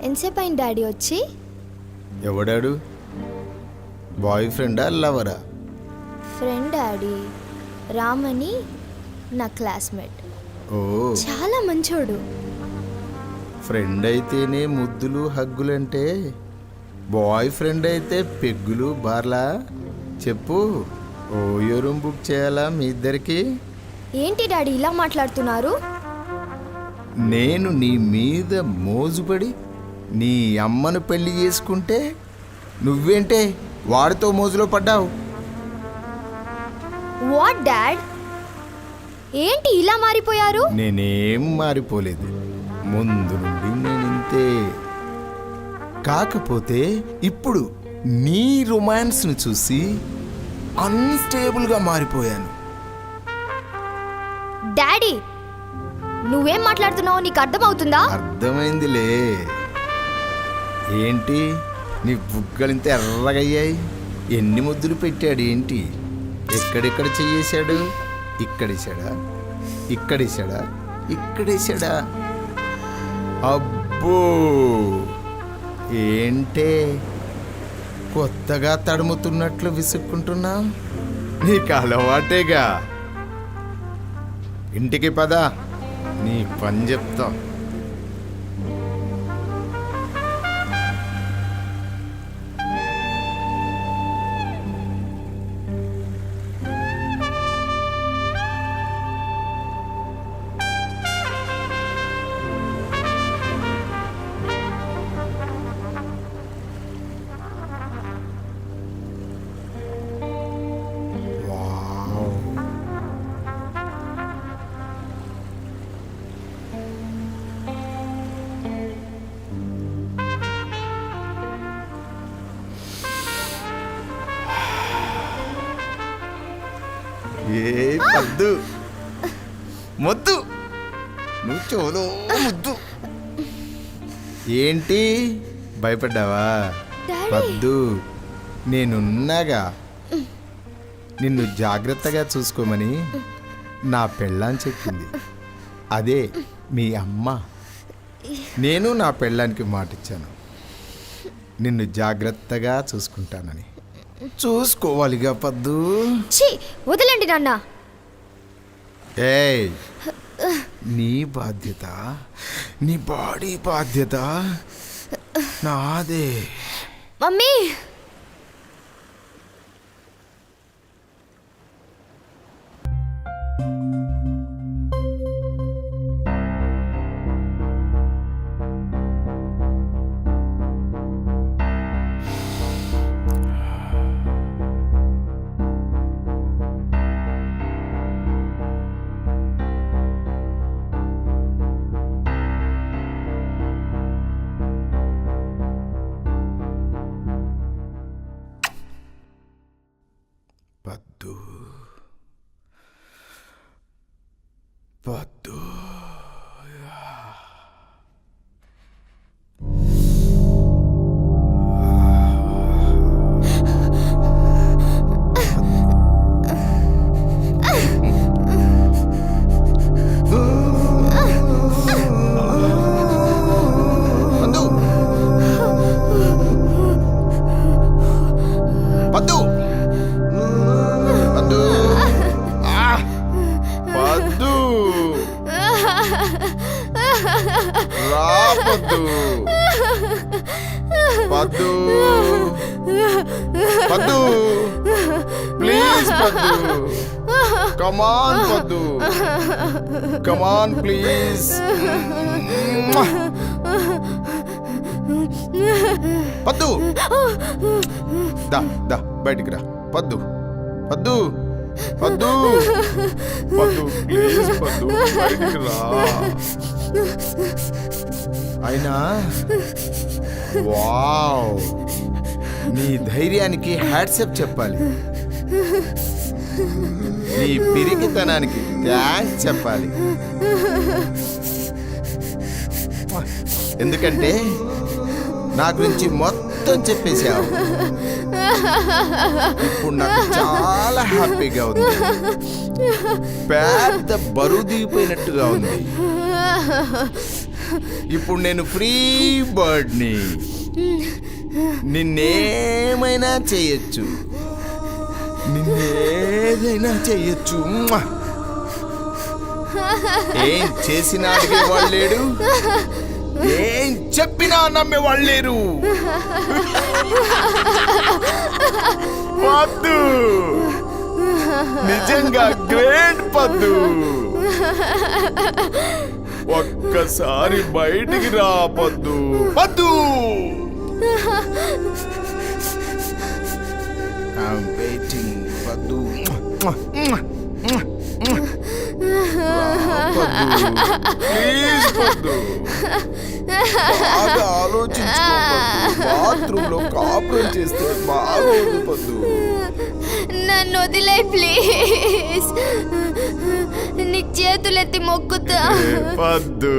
ఎంతసేపు అయింది డాడీ వచ్చి? ఎవడాడు? బాయ్ ఫ్రెండా లవరా? ఫ్రెండ్ డాడీ, రామని నా క్లాస్మేట్. ఓ చాలా మంచోడు. ఫ్రెండ్ అయితేనే ముద్దులు హగ్గులంటే బాయ్ ఫ్రెండ్ అయితే పెగ్గులు బార్లా? చెప్పు, ఓయో రూమ్ బుక్ చేయాలా మీ ఇద్దరికి? ఏంటి డాడీ ఇలా మాట్లాడుతున్నారు? నేను నీ మీద మోజుపడి నీ అమ్మను పెళ్లి చేసుకుంటే నువ్వేంటే వాడితో మోజులో పడ్డావు? వాట్ డాడ్, ఏంటి ఇలా మారిపోయారు? నేనేం మారిపోలేదు, ముందు నుండి నేను ఇంతే. కాకపోతే ఇప్పుడు నీ రొమాన్స్ను చూసి అన్స్టేబుల్గా మారిపోయాను. డాడీ, నువ్వేం మాట్లాడుతున్నావు నీకు అర్థమవుతుందా? అర్థమైందిలే. ఏంటి నీ బుగ్గలు ఇంత ఎర్రగయ్యాయి? ఎన్ని ముద్దులు పెట్టాడు ఏంటి? ఎక్కడెక్కడ చెయ్యేశాడు? ఇక్కడేశాడా, ఇక్కడేశాడా, ఇక్కడేశాడా? అబ్బో, ఏంటే కొత్తగా తడుముతున్నట్లు విసుక్కుంటున్నా? నీకు అలవాటేగా. ఇంటికి పద, నీ పని చెప్తా. ఏ పద్దు మొద్దు, నువ్వు చోలో ముద్దు. ఏంటి భయపడ్డావా? పద్దు, నేనున్నాగా నిన్ను జాగ్రత్తగా చూసుకోమని నా పెళ్ళాన్ని చెప్పింది. అదే మీ అమ్మ. నేను నా పెళ్ళానికి మాటిచ్చాను, నిన్ను జాగ్రత్తగా చూసుకుంటానని. చూసుకోవాలిగా పద్దు. ఛీ, వదిలేండి నాన్న. ఏయ్, నీ బాధ్యత, నీ బాడీ బాధ్యత నాదే. మమ్మీ, పద్దు, పద్దు. పద్దు, పద్దు, పద్దు, రా పద్దు, పద్దు, పద్దు, ప్లీజ్ పద్దు, కమాన్ పద్దు, కమాన్ ప్లీజ్. పద్దు, దా దా బయటికి రా పద్దు, పద్దు, పద్దు, పద్దు, ప్లీజ్ పద్దు, బయటికి రా. అయినా వావ్, నీ ధైర్యానికి హ్యాట్సప్ చెప్పాలి, నీ పిరికితనానికి థ్యాంక్స్ చెప్పాలి. ఎందుకంటే నా గురించి మొత్తం చెప్పేశావు. ఇప్పుడు నాకు చాలా హ్యాపీగా ఉంది, పెద్ద బరువు దిగిపోయినట్టుగా ఉంది. ఇప్పుడు నేను ఫ్రీ బర్డ్ని. నిన్నేమైనా చేయొచ్చు, నిన్నేదైనా చెయ్యొచ్చు. ఏం చేసినా అడిగేవాళ్ళు లేడు, ఏం చెప్పినా నమ్మేవాళ్ళు లేరు. పద్దు నిజంగా గ్రేట్ పద్దు. ఒక్కసారి బయటికి రా పద్దు. పద్దు I'm waiting పద్దు. ప్లీజ్ పద్దు, బాగా ఆలోచించుకో పద్దు. బాత్రూమ్ లో కాపురం చేస్తే బాగోదు పద్దు. నన్ను వదిలే ప్లీజ్, నీ చేతులెత్తి మొక్కుతా. పద్దు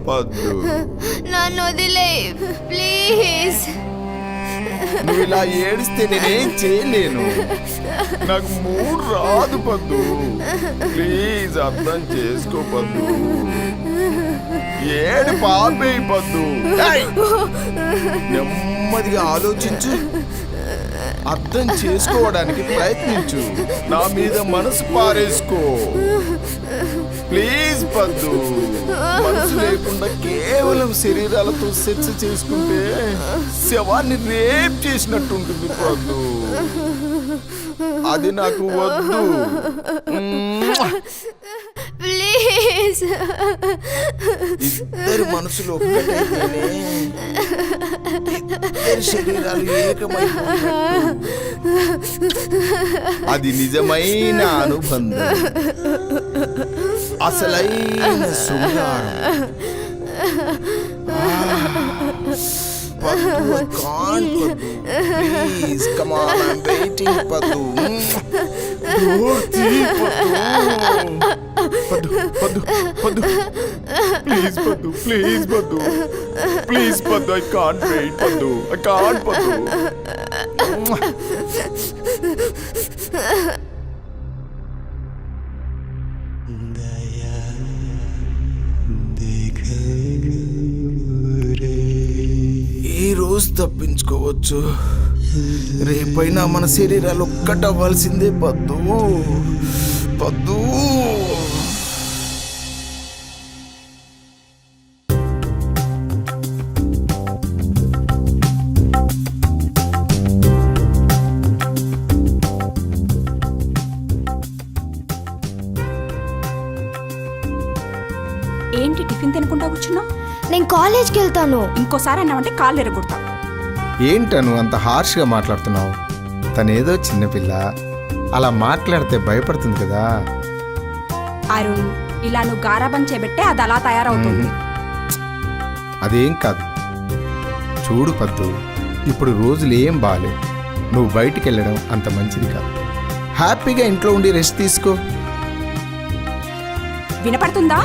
పద్దు, నన్ను వదిలే ప్లీజ్. నువ్వు ఇలా ఏడిస్తే నేనేం చేయలేను, నాకు మూడు రాదు పద్దు. ప్లీజ్ అర్థం చేసుకో పద్దు. ఏడు పాపేయి పద్దు. నెమ్మదిగా ఆలోచించు, అర్థం చేసుకోవడానికి ప్రయత్నించు, నా మీద మనసు పారేసుకో. ప్లీజ్ పద్దు, మనసు లేకుండా కేవలం శరీరాలతో సెక్స్ చేసుకుంటే శవాన్ని రేప్ చేసినట్టుంటుంది పద్దు. అది నాకు వద్దు. ప్లీజ్. ఇద్దరు మనసులు ఒక్కటైతేనే ఇద్దరు శరీరాలు ఏకమైపోయినట్టు. అది నిజమైన అనుబంధం, అసలైన శృంగారం. పద్దు, I can't పద్దు. Please, come on, I'm waiting పద్దు. Door tee పద్దు. పద్దు, పద్దు, పద్దు. Please పద్దు, please పద్దు. Please పద్దు, I can't wait పద్దు. I can't పద్దు. ఈ రోజు తప్పించుకోవచ్చు, రేపైనా మన శరీరాలు ఒక్కటవ్వాల్సిందే పద్దు. పద్దు ఏంటి టిఫిన్ తినకుండా కూర్చున్నావు? నేను కాలేజ్కి వెళ్తాను. ఇంకోసారి అన్నావంటే కాళ్ళు ఎరగొడతా. ఏంటను అంత హార్ష్గా మాట్లాడుతున్నావు? తనేదో చిన్నపిల్ల, అలా మాట్లాడితే భయపడుతుంది కదా. అరుణ్, ఇలా నువ్వు గారాబం చేబట్టే అది అలా తయారవుతుంది. అదేం కాదు. చూడు పద్దు, ఇప్పుడు రోజులు ఏం బాగాలేవు, నువ్వు బయటికి వెళ్ళడం అంత మంచిది కాదు. హ్యాపీగా ఇంట్లో ఉండి రెస్ట్ తీసుకో. వినపడుతుందా?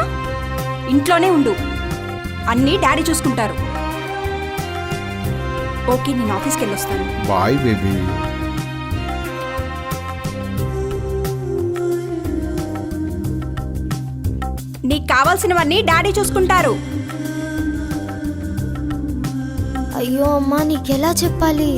ఇంట్లోనే ఉండు, అన్నీ డాడీ చూసుకుంటారు. ఓకే, నేను ఆఫీస్కి వెళ్ళొస్తాను. Bye baby. నీకు కావాల్సినవన్నీ డాడీ చూసుకుంటారు. అయ్యో అమ్మా, నీకెలా చెప్పాలి?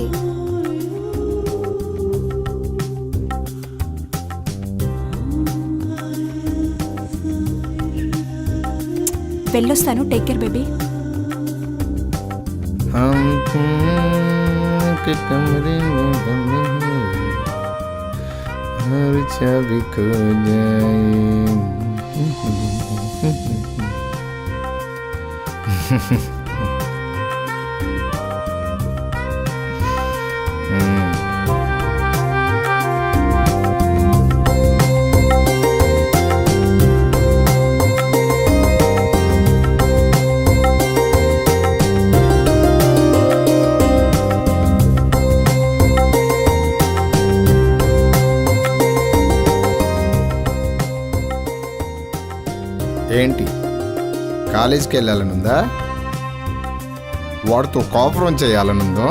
వెళ్ళొస్తాను. Take care baby. कमरे में बंद है, हर चाबी खो ఏంటి కాలేజీకి వెళ్ళాలనుందా? వాడితో కాపురం చేయాలనుందో?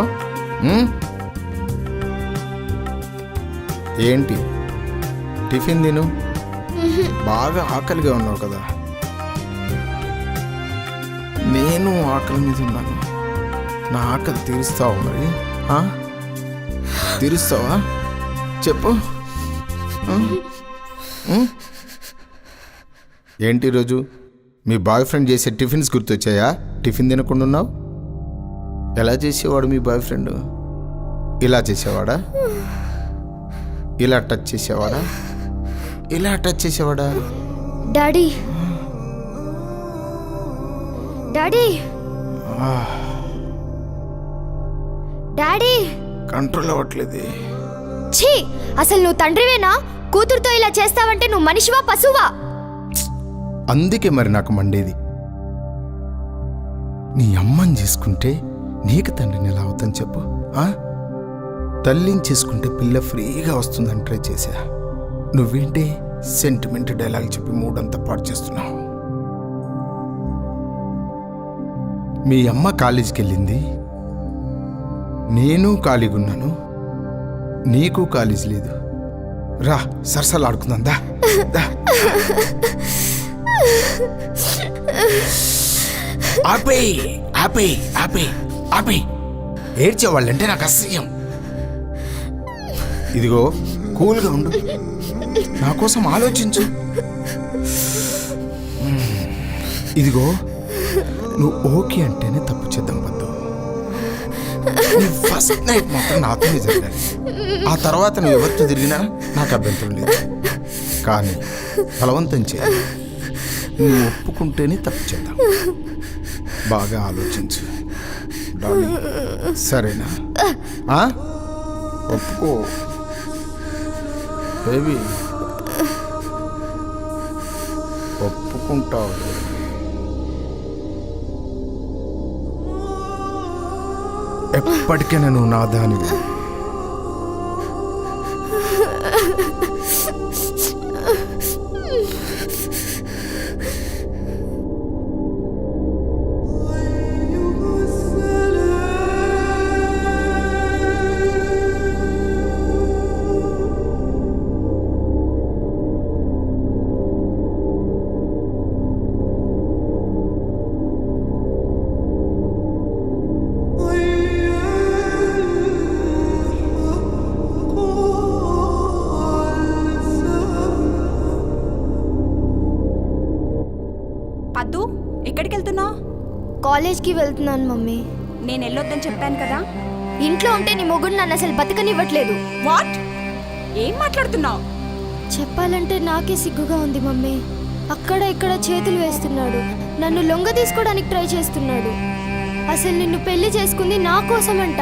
ఏంటి టిఫిన్ తిను, బాగా ఆకలిగా ఉన్నావు కదా. నేను ఆకలి మీద ఉన్నాను. నా ఆకలి తీరుస్తావా మరి? తీరుస్తావా చెప్పు. ఏంటి ఈరోజు మీ బాయ్ ఫ్రెండ్ చేసే టిఫిన్స్ గుర్తొచ్చాయా? టిఫిన్ తినకుండా ఉన్నావు. ఎలా చేసేవాడు మీ బాయ్ ఫ్రెండ్? ఇలా చేసేవాడా? ఇలా టచ్ చేసేవాడా? ఇలా టచ్ చేసేవాడా? డాడీ డాడీ డాడీ కంట్రోల్ అవ్వట్లేదు. ఛీ, అసలు నువ్వు తండ్రివేనా? కూతురుతో ఇలా చేస్తావంటే నువ్వు మనిషివా పశువా? అందుకే మరి నాకు మండేది. నీ అమ్మని చేసుకుంటే నీకు తండ్రిని ఎలా అవుతాను చెప్పు? తల్లిని చేసుకుంటే పిల్ల ఫ్రీగా వస్తుందని ట్రై చేశా. నువ్వేంటి సెంటిమెంట్ డైలాగ్ చెప్పి మూడంతా పాడు చేస్తున్నావు. మీ అమ్మ కాలేజీకి వెళ్ళింది, నేను ఖాళీగా ఉన్నాను, నీకు కాలేజీ లేదు. రా సరసలు ఆడుకుందాం. దా దా. ఆపేయ్ ఆపేయ్ ఆపేయ్ ఆపేయ్. ఏడ్చేవాళ్ళంటే నాకు అసహ్యం. ఇదిగో కూల్గా ఉండు, నా కోసం ఆలోచించు. ఇదిగో నువ్వు ఓకే అంటేనే తప్పు చేద్దాం వద్దు. ఫస్ట్ నైట్ మాత్రం నాతోనే జరగాలి. ఆ తర్వాత నువ్వు ఎవరితో తిరిగినా నాకు అభ్యంతరం లేదు. కానీ బలవంతం చేయాలి. నువ్వు ఒప్పుకుంటేనే తప్పు చేద్దాం. బాగా ఆలోచించు డార్లింగ్, సరేనా? ఒప్పుకో బేబీ, ఒప్పుకుంటావు. ఎప్పటికైనా నువ్వు నా దానివి. పద్దు, ఎక్కడికి వెళ్తున్నావు? కాలేజ్కి వెళ్తున్నాను మమ్మీ. నేను వెళ్ళొద్దని చెప్పాను కదా. ఇంట్లో ఉంటే నీ మొగుడు నన్ను అసలు బతకనివ్వట్లేదు. వాట్? ఏం మాట్లాడుతున్నావు? చెప్పాలంటే నాకే సిగ్గుగా ఉంది మమ్మీ. అక్కడ ఇక్కడ చేతులు వేస్తున్నాడు, నన్ను లొంగ తీసుకోవడానికి ట్రై చేస్తున్నాడు. అసలు నిన్ను పెళ్లి చేసుకుంది నా కోసమంట.